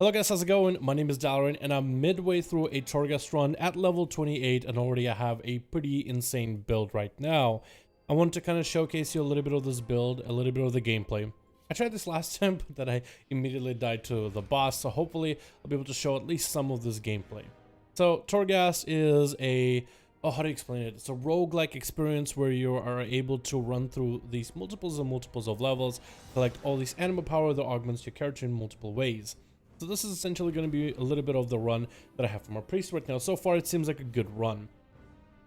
Hello guys, how's it going? My name is Dalaran and I'm midway through a Torghast run at level 28 and already I have a pretty insane build right now. I want to kind of showcase you a little bit of this build, a little bit of the gameplay. I tried this last time, but then I immediately died to the boss, so hopefully I'll be able to show at least some of this gameplay. So Torghast is how do you explain it? It's a roguelike experience where you are able to run through these multiples and multiples of levels, collect all these animal power that augments your character in multiple ways. So this is essentially going to be a little bit of the run that I have from our priest right now. So far, it seems like a good run.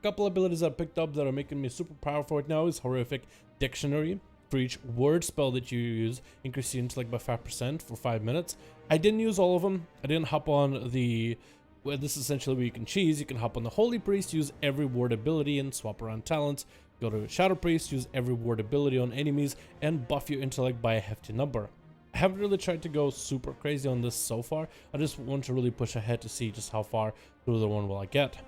A couple abilities I picked up that are making me super powerful right now is Horrific Dictionary. For each word spell that you use, increase your intellect by 5% for 5 minutes. I didn't use all of them. I didn't hop on the... Well, this is essentially where you can cheese. You can hop on the Holy Priest, use every word ability and swap around talents. Go to Shadow Priest, use every word ability on enemies, and buff your intellect by a hefty number. I haven't really tried to go super crazy on this so far. I just want to really push ahead to see just how far through the one will I get.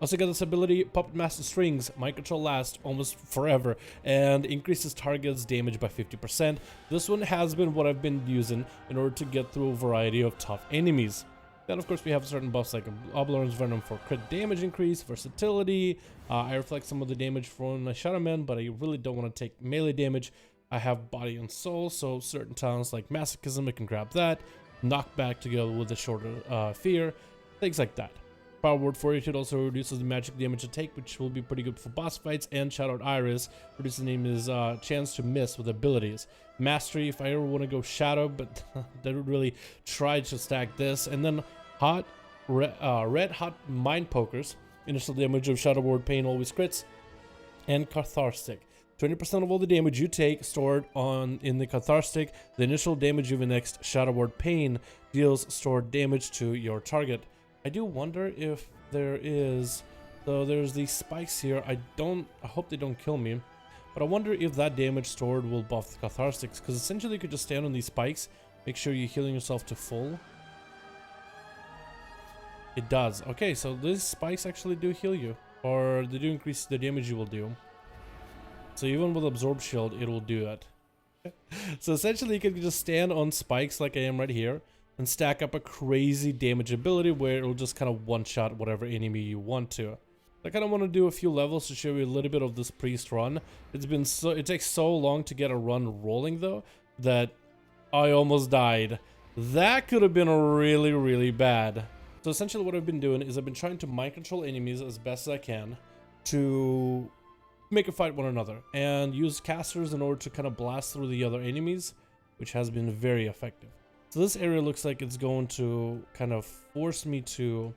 Also got this ability, Puppet Master Strings. Mind control lasts almost forever and increases target's damage by 50%. This one has been what I've been using in order to get through a variety of tough enemies. Then of course we have certain buffs like Oblaron's Venom for crit damage increase, versatility. I reflect some of the damage from my Shadowman, but I really don't want to take melee damage. I have Body and Soul, so certain talents like Masochism, I can grab that. Knockback to go with the shorter Fear, things like that. Power Word Fortitude also reduces the magic damage to take, which will be pretty good for boss fights. And Shadowed Iris reduces the enemy's chance to miss with abilities. Mastery, if I ever want to go Shadow, but they would really try to stack this. And then Red Hot Mind Pokers, initial damage of Shadow Word Pain always crits. And Cathartic. 20% of all the damage you take stored in the Cathartic. The initial damage of your next Shadow Word Pain deals stored damage to your target. I do wonder if there is, so there's these spikes here. I hope they don't kill me, but I wonder if that damage stored will buff the Cathartics, because essentially you could just stand on these spikes, make sure you're healing yourself to full. It does. Okay, so these spikes actually do heal you, or they do increase the damage you will do. So even with Absorb Shield, it will do it. So essentially you can just stand on spikes like I am right here and stack up a crazy damage ability where it'll just kind of one-shot whatever enemy you want to. I kind of want to do a few levels to show you a little bit of this priest run. It takes so long to get a run rolling though that I almost died. That could have been really, really bad. So essentially what I've been doing is I've been trying to mind control enemies as best as I can to make them fight one another and use casters in order to kind of blast through the other enemies, which has been very effective. So this area looks like it's going to kind of force me to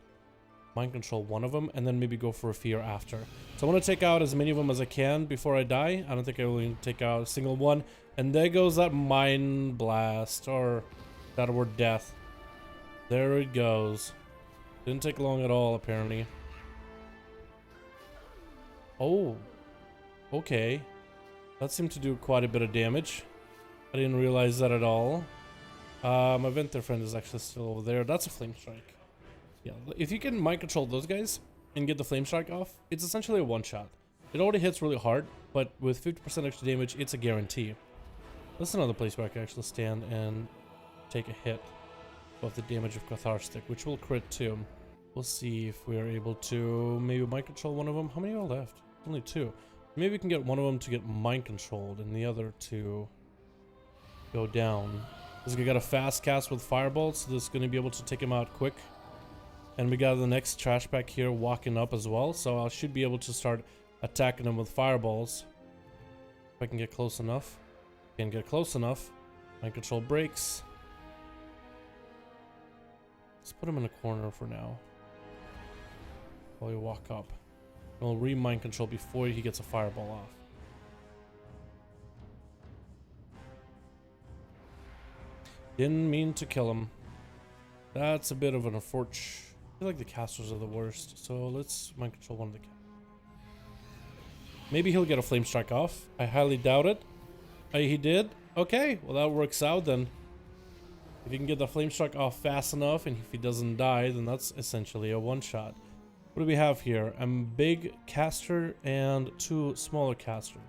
mind control one of them and then maybe go for a fear after. So I want to take out as many of them as I can before I die. I don't think I will take out a single one. And there goes that mind blast, or that word death. There it goes. Didn't take long at all apparently. Oh. Okay, that seemed to do quite a bit of damage. I didn't realize that at all. My Venter friend is actually still over there. That's a Flame Strike. Yeah, if you can mind control those guys and get the Flame Strike off, it's essentially a one-shot. It already hits really hard, but with 50% extra damage, it's a guarantee. That's another place where I can actually stand and take a hit of the damage of Cathartic, which will crit too. We'll see if we are able to maybe mind control one of them. How many are left? Only 2. Maybe we can get one of them to get mind controlled and the other to go down. Because we got a fast cast with fireballs, so this is going to be able to take him out quick. And we got the next trash pack here walking up as well, so I should be able to start attacking him with fireballs. If I can get close enough. Can't get close enough. Mind control breaks. Let's put him in a corner for now while we walk up. We'll re-mind control before he gets a fireball off. Didn't mean to kill him. That's a bit of an unfortunate. I feel like the casters are the worst, so let's mind control one of the casters. Maybe he'll get a flame strike off. I highly doubt it. He did? Okay, well that works out then. If you can get the flame strike off fast enough, and if he doesn't die, then that's essentially a one-shot. What do we have here? A big caster and 2 smaller casters.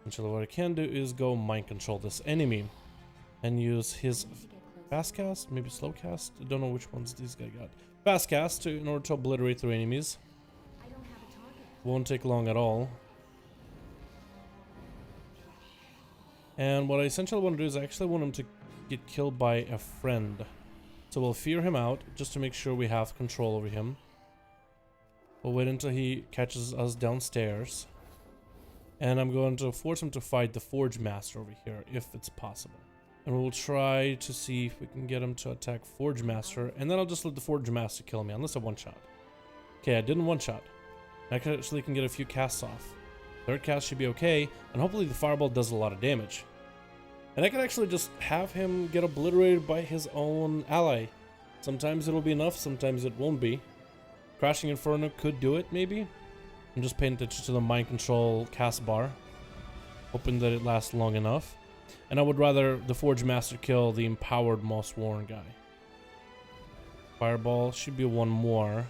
Essentially what I can do is go mind control this enemy and use his fast cast, maybe slow cast. I don't know which ones these guys got. Fast cast in order to obliterate through enemies. Won't take long at all. And what I essentially want to do is I actually want him to get killed by a friend. So we'll fear him out just to make sure we have control over him. We'll wait until he catches us downstairs. And I'm going to force him to fight the Forge Master over here, if it's possible. And we'll try to see if we can get him to attack Forge Master. And then I'll just let the Forge Master kill me, unless I one-shot. Okay, I didn't one-shot. I actually can get a few casts off. Third cast should be okay, and hopefully the Fireball does a lot of damage. And I can actually just have him get obliterated by his own ally. Sometimes it'll be enough, sometimes it won't be. Crashing Inferno could do it, maybe. I'm just paying attention to the mind control cast bar, hoping that it lasts long enough. And I would rather the Forge Master kill the empowered Moss Warren guy. Fireball should be one more.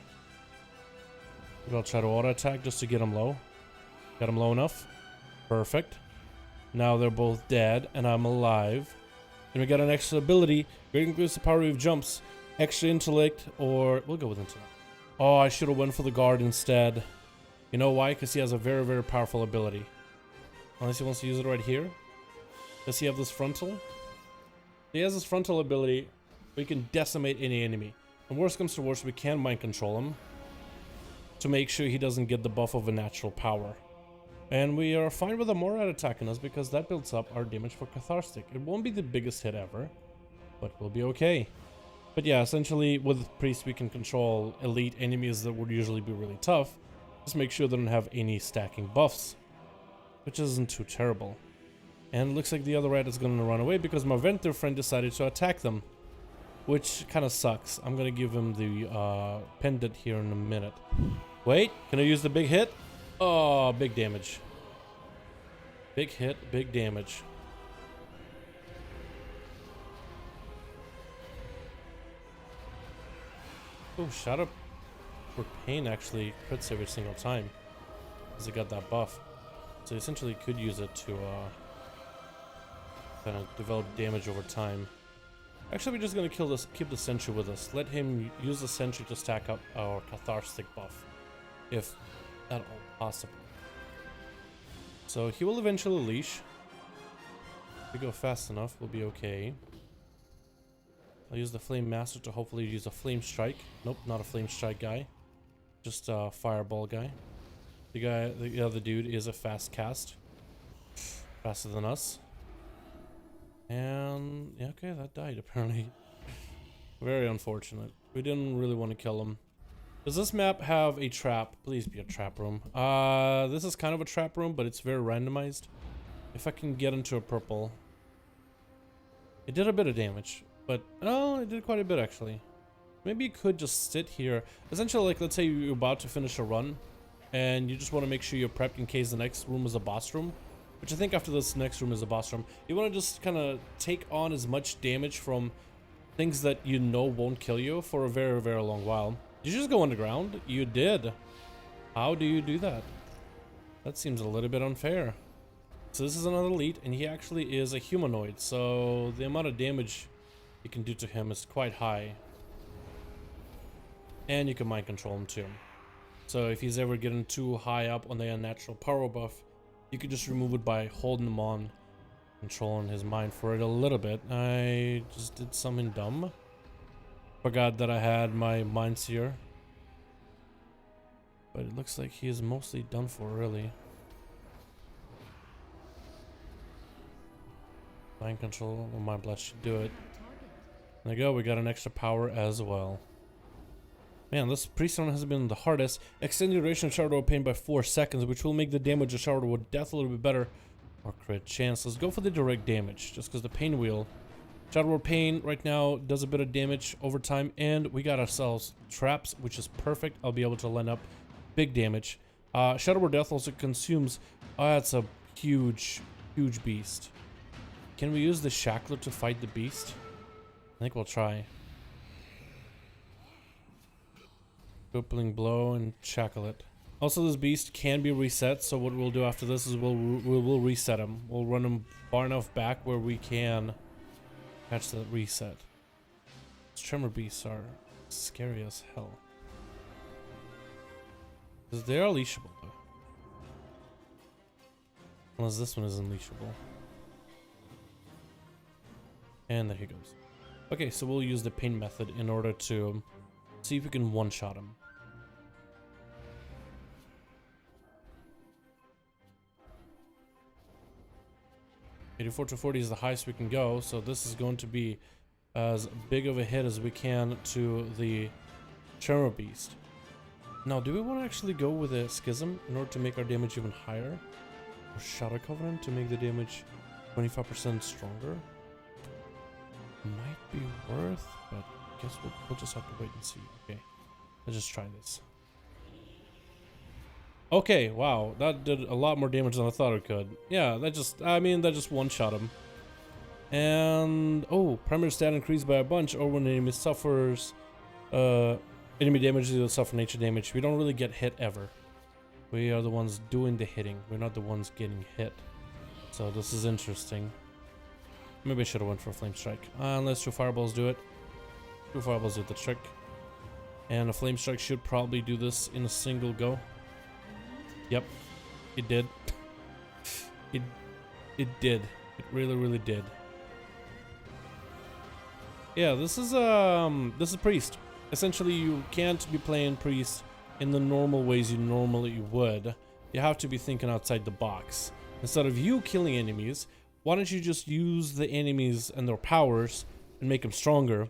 Maybe I'll try to auto attack just to get him low. Got him low enough. Perfect. Now they're both dead and I'm alive. And we got an extra ability. Great increase the power of jumps. Extra intellect, or we'll go with intellect. Oh, I should have went for the guard instead. You know why? Because he has a very, very powerful ability. Unless he wants to use it right here. Does he have this frontal? He has this frontal ability. We can decimate any enemy. And worst comes to worst, we can mind control him to make sure he doesn't get the buff of a natural power. And we are fine with the Morad attacking us because that builds up our damage for Cathartic. It won't be the biggest hit ever, but we'll be okay. But yeah, essentially with Priest we can control elite enemies that would usually be really tough. Just make sure they don't have any stacking buffs, which isn't too terrible. And it looks like the other rat is going to run away because my Venter friend decided to attack them, which kind of sucks. I'm going to give him the pendant here in a minute. Wait, can I use the big hit? Oh, big damage. Big hit, big damage. Oh, Shadow for Pain actually crits every single time because it got that buff. So essentially could use it to kind of develop damage over time. Actually, we're just going to keep the Sentry with us. Let him use the Sentry to stack up our Cathartic buff, if at all possible. So he will eventually leash. If we go fast enough, we'll be okay. I'll use the Flame Master to hopefully use a Flame Strike. Nope, not a Flame Strike guy. Just a Fireball guy. The other dude is a fast cast. Faster than us. And yeah, okay, that died apparently. Very unfortunate. We didn't really want to kill him. Does this map have a trap? Please be a trap room. This is kind of a trap room, but it's very randomized. If I can get into a purple. It did a bit of damage, but oh, it did quite a bit actually. Maybe you could just sit here. Essentially, like, let's say you're about to finish a run and you just want to make sure you're prepped in case the next room is a boss room, which I think after this next room is a boss room. You want to just kind of take on as much damage from things that you know won't kill you for a very, very long while. Did you just go underground? You did. How do you do that? That seems a little bit unfair. So this is another elite, and he actually is a humanoid, so the amount of damage you can do to him is quite high. And you can mind control him too. So if he's ever getting too high up on the unnatural power buff, you could just remove it by holding him on, controlling his mind for it a little bit. I just did something dumb. Forgot that I had my Mind Seer. But it looks like he is mostly done for, really. Mind control or Mind Blast should do it. There you go, we got an extra power as well. Man, this priest run has been the hardest. Extend the duration of Shadow Pain by 4 seconds, which will make the damage of Shadow with Death a little bit better. Or crit chance. Let's go for the direct damage, just because the Pain Wheel. Shadow Pain right now does a bit of damage over time, and we got ourselves traps, which is perfect. I'll be able to line up big damage. Shadow Death also consumes. Oh, that's a huge, huge beast. Can we use the Shackler to fight the beast? I think we'll try. Crippling Blow and Shackle it. Also, this beast can be reset, so what we'll do after this is we'll reset him. We'll run him far enough back where we can catch the reset. Tremor beasts are scary as hell. Because they are leashable though. Unless this one is unleashable. And there he goes. Okay, so we'll use the pain method in order to see if we can one-shot him. $84 to $40 is the highest we can go, so this is going to be as big of a hit as we can to the Tremor Beast. Now, do we want to actually go with a Schism in order to make our damage even higher? Or Shadow Covenant to make the damage 25% stronger? Might be worth, but I guess we'll just have to wait and see. Okay, let's just try this. Okay, wow, that did a lot more damage than I thought it could. Yeah, that just one-shot him. And, oh, primary stat increased by a bunch, or when an enemy suffers, enemy damage will suffer nature damage. We don't really get hit ever. We are the ones doing the hitting. We're not the ones getting hit. So this is interesting. Maybe I should have went for a Flame Strike. Unless 2 Fireballs do it. 2 Fireballs do the trick. And a Flame Strike should probably do this in a single go. Yep, it did. It did. It really did. Yeah, this is Priest. Essentially, you can't be playing Priest in the normal ways you normally would. You have to be thinking outside the box. Instead of you killing enemies, why don't you just use the enemies and their powers and make them stronger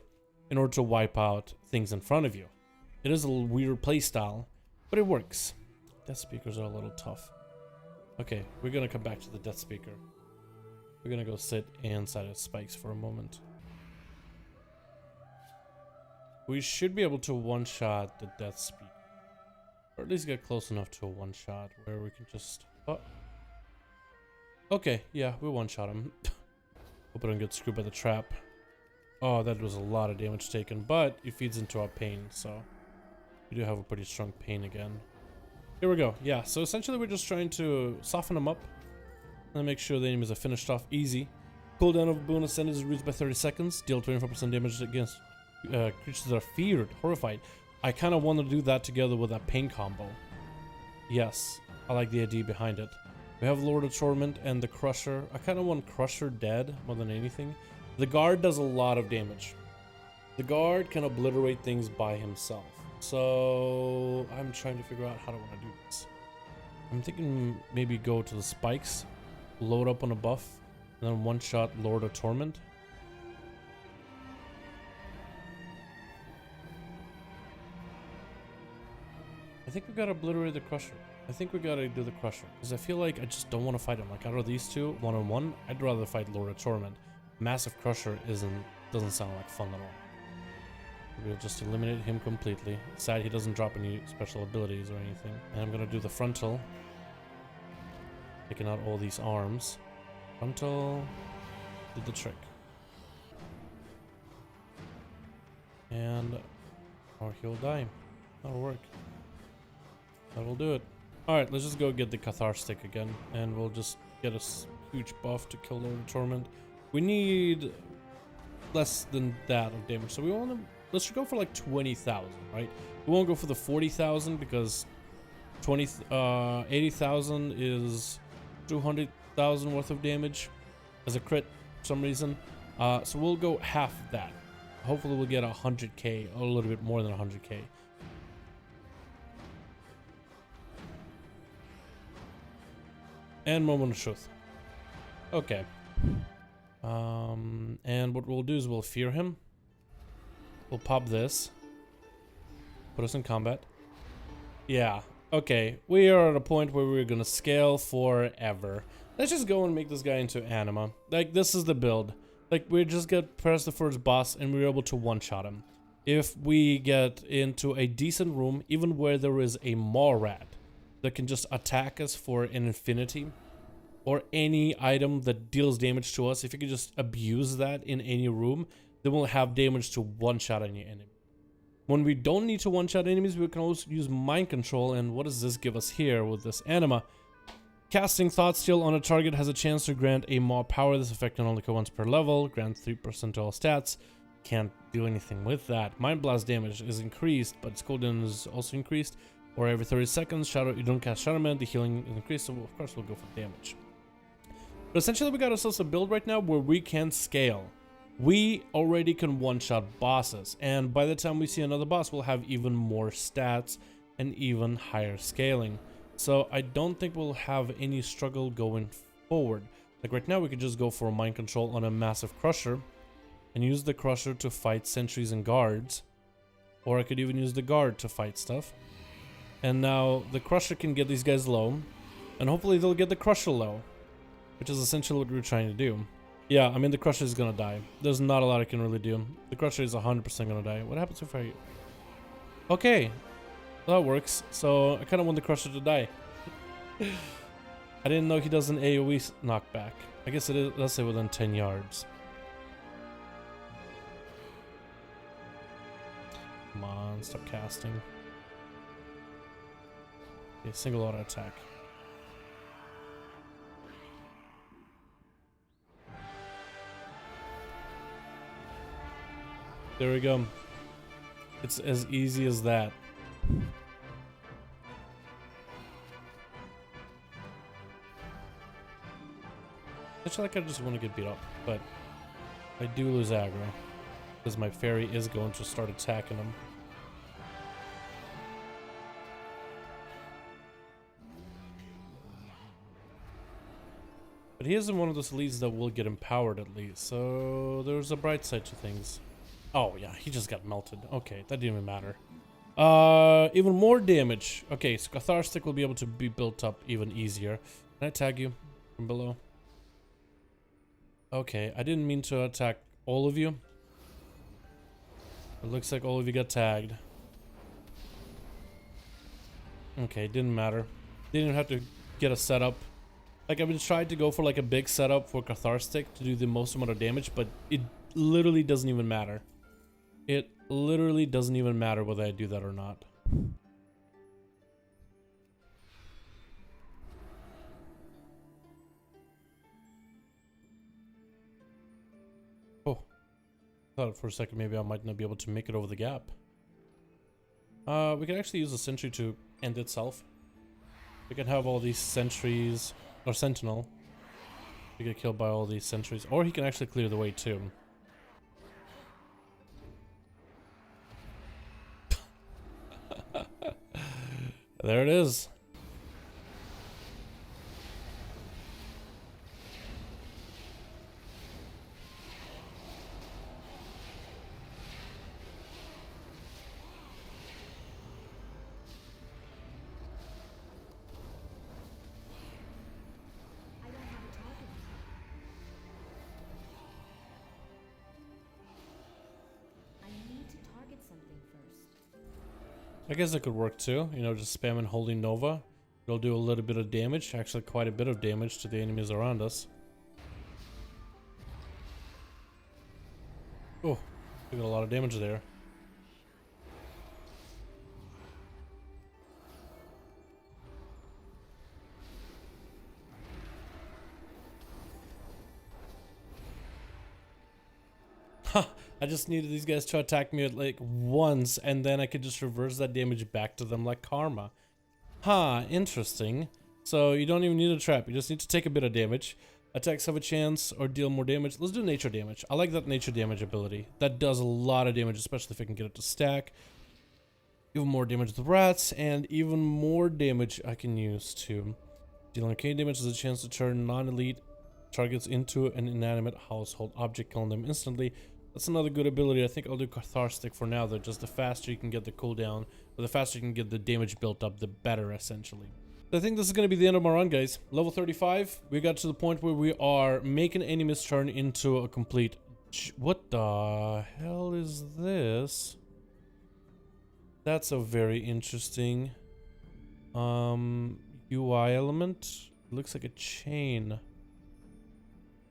in order to wipe out things in front of you? It is a weird playstyle, but it works. Death Speakers are a little tough. Okay, we're gonna come back to the Death Speaker. We're gonna go sit inside of spikes for a moment. We should be able to one-shot the Death Speaker. Or at least get close enough to a one-shot where we can just... Oh. Okay, yeah, we one-shot him. Hope I don't get screwed by the trap. Oh, that was a lot of damage taken, but it feeds into our pain, so... We do have a pretty strong pain again. Here we go. Yeah, so essentially we're just trying to soften them up and make sure the enemies are finished off easy. Cooldown of boon ascended is reduced by 30 seconds. Deal 24% damage against creatures that are feared, horrified. I kind of want to do that together with that pain combo. Yes, I like the idea behind it. We have Lord of Torment and the Crusher. I kind of want Crusher dead more than anything. The Guard does a lot of damage. The Guard can obliterate things by himself. So I'm trying to figure out how do I want to do this. I'm thinking maybe go to the spikes, load up on a buff, and then one-shot Lord of Torment. I think we gotta obliterate the Crusher. I think we gotta do the Crusher, because I feel like I just don't want to fight him. Like out of these two, one-on-one, I'd rather fight Lord of Torment. Massive Crusher doesn't sound like fun at all. We'll just eliminate him completely. Sad he doesn't drop any special abilities or anything. And I'm gonna do the frontal. Taking out all these arms. Frontal did the trick. And or he'll die. That'll work. That will do it. Alright, let's just go get the Cathar stick again. And we'll just get a huge buff to kill Lord of Torment. We need less than that of damage. So we want to... Let's go for like 20,000, right? We won't go for the 40,000 because 80,000 is 200,000 worth of damage as a crit for some reason. So we'll go half that. Hopefully we'll get 100k, or a little bit more than 100k. And Moment of Truth. Okay. And what we'll do is we'll fear him. We'll pop this. Put us in combat. Yeah. Okay. We are at a point where we're gonna scale forever. Let's just go and make this guy into anima. Like, this is the build. Like, we just get past the first boss and we're able to one-shot him. If we get into a decent room, even where there is a maw rat that can just attack us for an infinity, or any item that deals damage to us, if you can just abuse that in any room, then we'll have damage to one-shot any enemy. When we don't need to one-shot enemies, we can also use mind control. And what does this give us here with this anima? Casting Thought Steal on a target has a chance to grant a maw power. This effect can only occur once per level. Grant 3% to all stats. can't do anything with that. Mind Blast damage is increased, but its cooldown is also increased. Or every 30 seconds, you don't cast Shadow Man, the healing is increased, so of course we'll go for damage. But essentially we got ourselves a build right now where we can scale. We already can one-shot bosses, and by the time we see another boss, we'll have even more stats and even higher scaling. So I don't think we'll have any struggle going forward. Like right now we could just go for mind control on a massive crusher and use the crusher to fight sentries and guards, or I could even use the guard to fight stuff. And now the crusher can get these guys low, and hopefully they'll get the crusher low, which is essentially what we're trying to do. Yeah, I mean the crusher is gonna die. There's not a lot I can really do. The crusher is 100% gonna die. What happens if I... Okay, that works. So I kind of want the crusher to die. I didn't know he does an AoE knockback. I guess it is, let's say within 10 yards. Come on, stop casting. Okay, single auto attack. There we go. It's as easy as that. Actually, like I just want to get beat up, but I do lose aggro because my fairy is going to start attacking him. But he isn't one of those elites that will get empowered at least, so there's a bright side to things. Oh yeah, he just got melted. Okay, that didn't even matter. Even more damage. Okay, so Cathartic will be able to be built up even easier. Can I tag you from below? Okay, I didn't mean to attack all of you. It looks like all of you got tagged. Okay, didn't matter. Didn't even have to get a setup. Like, I've been trying to go for like a big setup for Cathartic to do the most amount of damage, but it literally doesn't even matter. It literally doesn't even matter whether I do that or not. Oh, thought for a second maybe I might not be able to make it over the gap. We can actually use a sentry to end itself. We can have all these sentries, or sentinel. We get killed by all these sentries, or he can actually clear the way too. There it is. I guess it could work too, you know, just spamming holding Nova. It'll do a little bit of damage, actually quite a bit of damage to the enemies around us. Oh, we got a lot of damage there. Ha! I just needed these guys to attack me at like once, and then I could just reverse that damage back to them like karma. Ha, interesting. So you don't even need a trap, you just need to take a bit of damage. Attacks have a chance or deal more damage. Let's do nature damage. I like that nature damage ability. That does a lot of damage, especially if I can get it to stack. Even more damage with rats, and even more damage I can use to deal arcane damage. Has a chance to turn non-elite targets into an inanimate household object, killing them instantly. That's another good ability. I think I'll do Cathartic for now though. Just the faster you can get the cooldown, or the faster you can get the damage built up, the better essentially. I think this is going to be the end of my run, guys. Level 35. We got to the point where we are making enemies turn into a complete... What the hell is this? That's a very interesting UI element. It looks like a chain.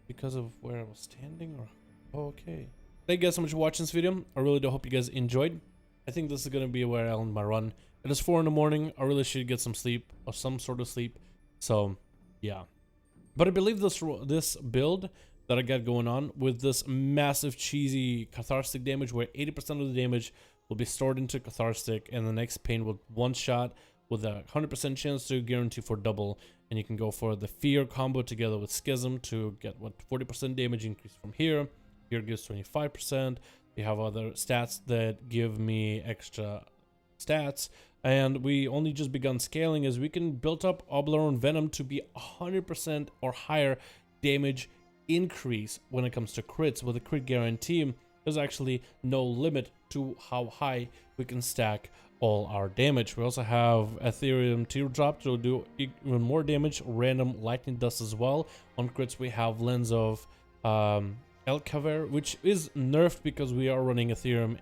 Because of where I was standing, or... Oh, okay. Thank you guys so much for watching this video. I really do hope you guys enjoyed. I think this is going to be where I'll end my run. It is 4 in the morning. I really should get some sleep, or some sort of sleep. So, yeah. But I believe this build that I got going on with this massive cheesy cathartic damage where 80% of the damage will be stored into cathartic, and the next pain will one shot with a 100% chance to guarantee for double. And you can go for the fear combo together with schism to get what 40% damage increase from here. Here gives 25%. We have other stats that give me extra stats, and we only just begun scaling as we can build up Oblaron Venom to be 100% or higher damage increase when it comes to crits. With a crit guarantee, there's actually no limit to how high we can stack all our damage. We also have Ethereum Teardrop to do even more damage, random lightning dust as well. On crits we have Lens of Elkaver, which is nerfed because we are running Ethereum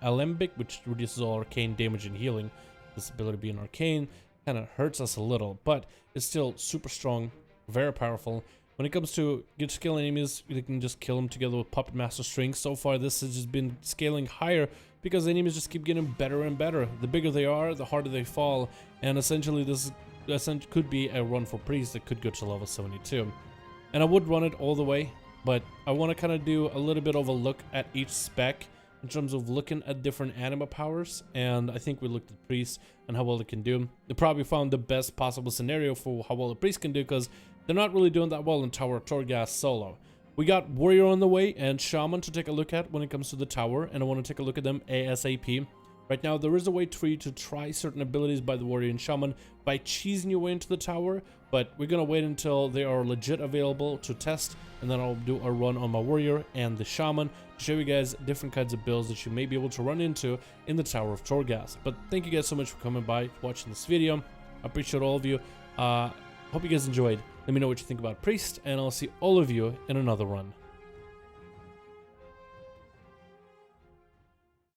Alembic, which reduces all arcane damage and healing. This ability being arcane kind of hurts us a little, but it's still super strong, very powerful. When it comes to good skill enemies, you can just kill them together with Puppet Master String. So far this has just been scaling higher because enemies just keep getting better and better. The bigger they are, the harder they fall, and essentially this could be a run for Priest that could go to level 72. And I would run it all the way, but I want to kind of do a little bit of a look at each spec in terms of looking at different anima powers, and I think we looked at Priest and how well it can do. They probably found the best possible scenario for how well a Priest can do, because they're not really doing that well in Tower of Torghast solo. We got Warrior on the way and Shaman to take a look at when it comes to the tower, and I want to take a look at them ASAP. Right now, there is a way for you to try certain abilities by the Warrior and Shaman by cheesing your way into the tower, but we're going to wait until they are legit available to test, and then I'll do a run on my Warrior and the Shaman to show you guys different kinds of builds that you may be able to run into in the Tower of Torghast. But thank you guys so much for coming by, watching this video. I appreciate all of you. Hope you guys enjoyed. Let me know what you think about Priest, and I'll see all of you in another run.